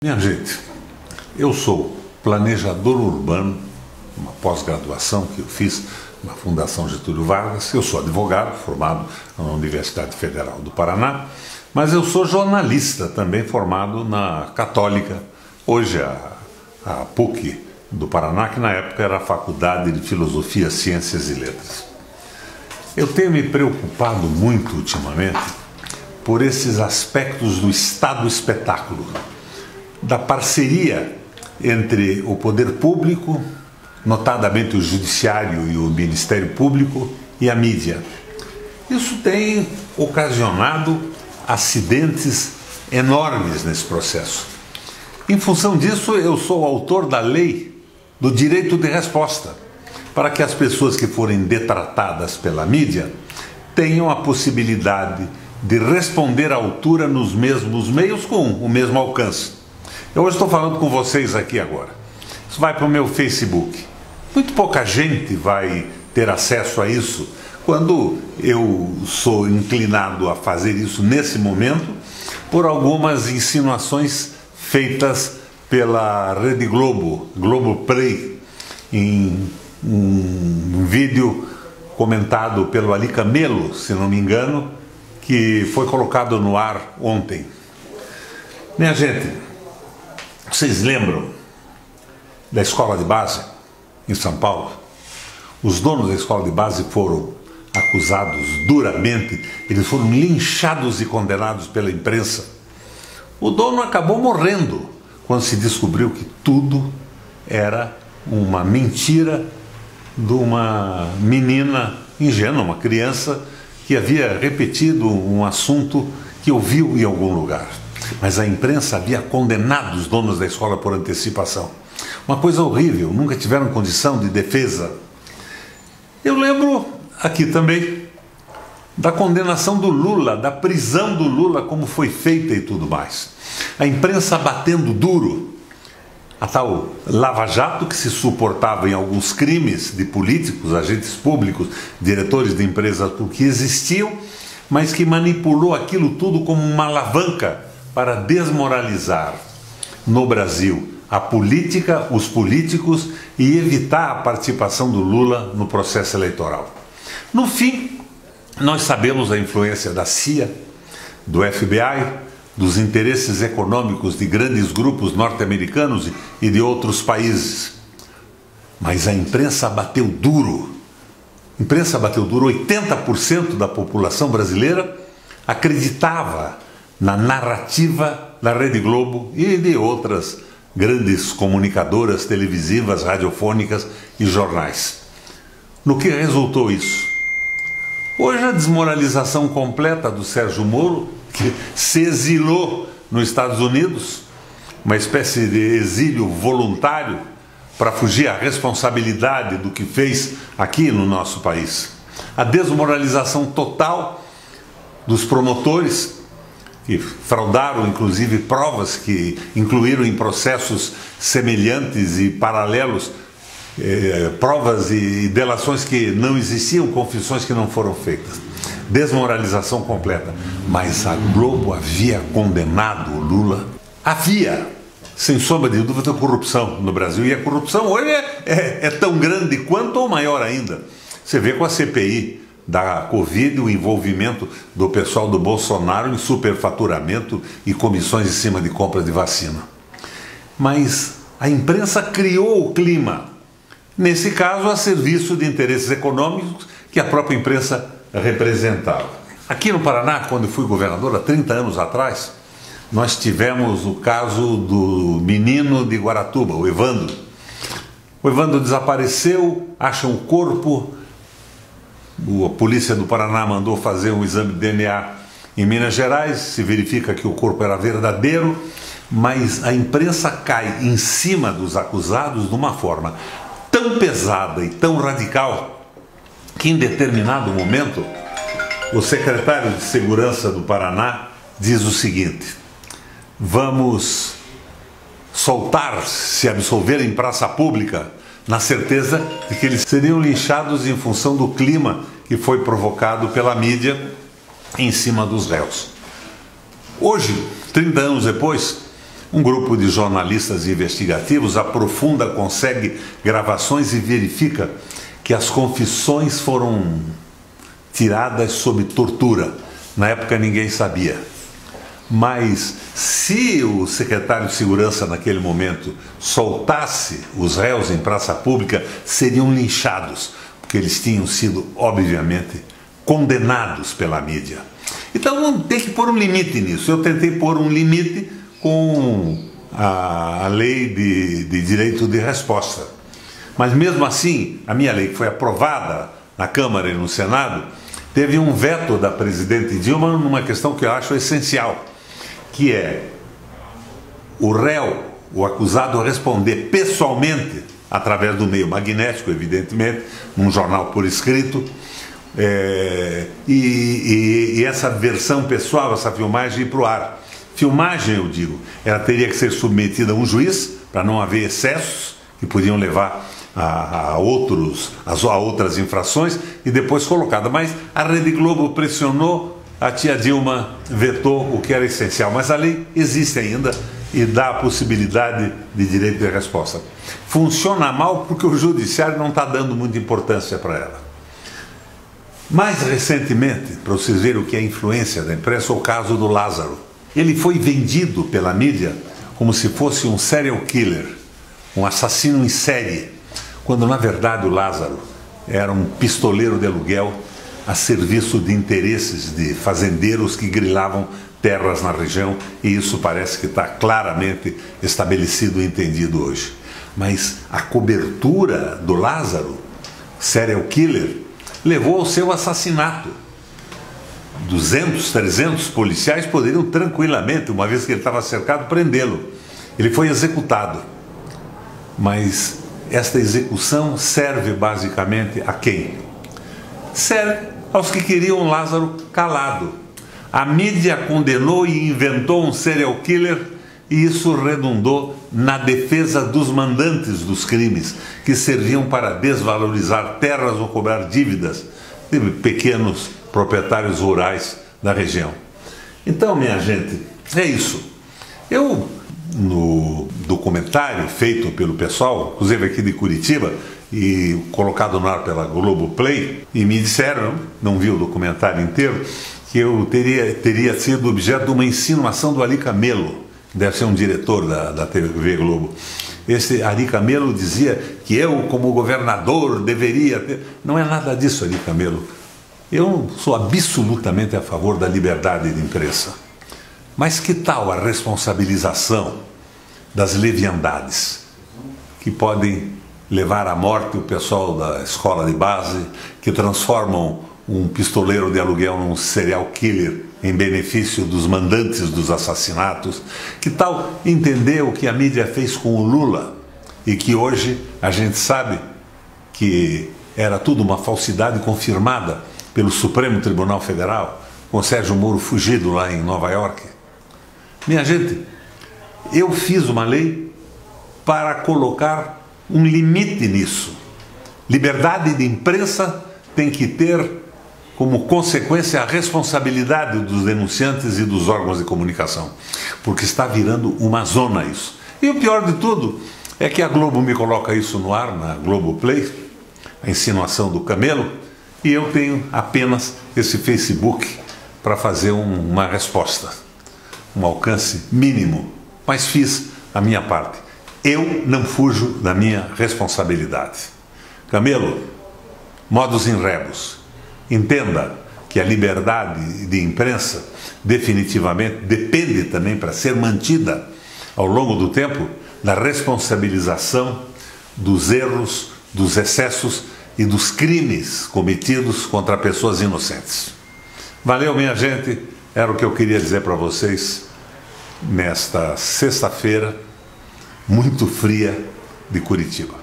Minha gente, eu sou planejador urbano, uma pós-graduação que eu fiz na Fundação Getúlio Vargas. Eu sou advogado, formado na Universidade Federal do Paraná, mas eu sou jornalista também, formado na Católica, hoje a PUC do Paraná, que na época era a Faculdade de Filosofia, Ciências e Letras. Eu tenho me preocupado muito ultimamente por esses aspectos do Estado espetáculo, da parceria entre o poder público, notadamente o judiciário e o Ministério Público, e a mídia. Isso tem ocasionado acidentes enormes nesse processo. Em função disso, eu sou autor da lei do direito de resposta, para que as pessoas que forem detratadas pela mídia tenham a possibilidade de responder à altura nos mesmos meios com o mesmo alcance. Eu hoje estou falando com vocês aqui agora. Isso vai para o meu Facebook. Muito pouca gente vai ter acesso a isso quando eu sou inclinado a fazer isso nesse momento por algumas insinuações feitas pela Rede Globo, Globoplay, em um vídeo comentado pelo Ali Camelo, se não me engano, que foi colocado no ar ontem. Minha gente, vocês lembram da escola de base em São Paulo? Os donos da escola de base foram acusados duramente, eles foram linchados e condenados pela imprensa. O dono acabou morrendo quando se descobriu que tudo era uma mentira de uma menina ingênua, uma criança que havia repetido um assunto que ouviu em algum lugar. Mas a imprensa havia condenado os donos da escola por antecipação. Uma coisa horrível, nunca tiveram condição de defesa. Eu lembro aqui também da condenação do Lula, da prisão do Lula, como foi feita e tudo mais. A imprensa batendo duro. A tal Lava Jato, que se suportava em alguns crimes de políticos, agentes públicos, diretores de empresas que existiam, mas que manipulou aquilo tudo como uma alavanca para desmoralizar no Brasil a política, os políticos e evitar a participação do Lula no processo eleitoral. No fim, nós sabemos a influência da CIA, do FBI, dos interesses econômicos de grandes grupos norte-americanos e de outros países. Mas a imprensa bateu duro. A imprensa bateu duro. 80% da população brasileira acreditava na narrativa da Rede Globo e de outras grandes comunicadoras televisivas, radiofônicas e jornais. No que resultou isso? Hoje a desmoralização completa do Sérgio Moro, que se exilou nos Estados Unidos, uma espécie de exílio voluntário para fugir à responsabilidade do que fez aqui no nosso país. A desmoralização total dos promotores, que fraudaram inclusive provas que incluíram em processos semelhantes e paralelos provas e delações que não existiam, confissões que não foram feitas. Desmoralização completa. Mas a Globo havia condenado o Lula. Havia, sem sombra de dúvida, corrupção no Brasil. E a corrupção hoje é tão grande quanto ou maior ainda. Você vê com a CPI da Covid, o envolvimento do pessoal do Bolsonaro em superfaturamento e comissões em cima de compra de vacina. Mas a imprensa criou o clima, nesse caso a serviço de interesses econômicos que a própria imprensa representava. Aqui no Paraná, quando eu fui governador, há 30 anos atrás, nós tivemos o caso do menino de Guaratuba, o Evandro. O Evandro desapareceu, acham o corpo. A polícia do Paraná mandou fazer um exame de DNA em Minas Gerais, se verifica que o corpo era verdadeiro, mas a imprensa cai em cima dos acusados de uma forma tão pesada e tão radical que em determinado momento o secretário de Segurança do Paraná diz o seguinte: vamos soltar, se absolver em praça pública, na certeza de que eles seriam linchados em função do clima que foi provocado pela mídia em cima dos réus. Hoje, 30 anos depois, Um grupo de jornalistas investigativos aprofunda, consegue gravações e verifica que as confissões foram tiradas sob tortura. Na época ninguém sabia. Mas se o secretário de Segurança naquele momento soltasse os réus em praça pública, seriam linchados, porque eles tinham sido, obviamente, condenados pela mídia. Então tem que pôr um limite nisso. Eu tentei pôr um limite com a lei de direito de resposta. Mas mesmo assim, a minha lei, que foi aprovada na Câmara e no Senado, teve um veto da presidente Dilma numa questão que eu acho essencial, que é o réu, o acusado, responder pessoalmente, através do meio magnético, evidentemente, num jornal por escrito, e essa versão pessoal, essa filmagem ir para o ar. Filmagem, eu digo, ela teria que ser submetida a um juiz, para não haver excessos que podiam levar a outras infrações, e depois colocada. Mas a Rede Globo pressionou, a tia Dilma vetou, o que era essencial. Mas a lei existe ainda e dá a possibilidade de direito de resposta. Funciona mal porque o judiciário não está dando muita importância para ela. Mais recentemente, para vocês verem o que é a influência da imprensa, o caso do Lázaro. Ele foi vendido pela mídia como se fosse um serial killer, um assassino em série, quando na verdade o Lázaro era um pistoleiro de aluguel a serviço de interesses de fazendeiros que grilavam terras na região, e isso parece que está claramente estabelecido e entendido hoje. Mas a cobertura do Lázaro, serial killer, levou ao seu assassinato. 200, 300 policiais poderiam tranquilamente, uma vez que ele estava cercado, prendê-lo. Ele foi executado. Mas esta execução serve basicamente a quem? Serve aos que queriam Lázaro calado. A mídia condenou e inventou um serial killer, e isso redundou na defesa dos mandantes dos crimes, que serviam para desvalorizar terras ou cobrar dívidas de pequenos proprietários rurais da região. Então, minha gente, é isso. Eu, no documentário feito pelo pessoal, inclusive aqui de Curitiba, e colocado no ar pela Globoplay, e me disseram, não vi o documentário inteiro, que eu teria sido objeto de uma insinuação do Ari Camelo, que deve ser um diretor da TV Globo. Esse Ari Camelo dizia que eu, como governador, deveria ter... Não é nada disso, Ari Camelo. Eu sou absolutamente a favor da liberdade de imprensa. Mas que tal a responsabilização das leviandades que podem levar à morte o pessoal da escola de base, que transformam um pistoleiro de aluguel num serial killer em benefício dos mandantes dos assassinatos? Que tal entender o que a mídia fez com o Lula e que hoje a gente sabe que era tudo uma falsidade confirmada pelo Supremo Tribunal Federal, com Sérgio Moro fugido lá em Nova York? Minha gente, eu fiz uma lei para colocar um limite nisso. Liberdade de imprensa tem que ter como consequência a responsabilidade dos denunciantes e dos órgãos de comunicação, porque está virando uma zona isso. E o pior de tudo é que a Globo me coloca isso no ar, na Globoplay, a insinuação do Camelo, e eu tenho apenas esse Facebook para fazer uma resposta, um alcance mínimo, mas fiz a minha parte. Eu não fujo da minha responsabilidade. Camelo, modus in rebus. Entenda que a liberdade de imprensa definitivamente depende também, para ser mantida ao longo do tempo, da responsabilização dos erros, dos excessos e dos crimes cometidos contra pessoas inocentes. Valeu, minha gente, era o que eu queria dizer para vocês nesta sexta-feira muito fria de Curitiba.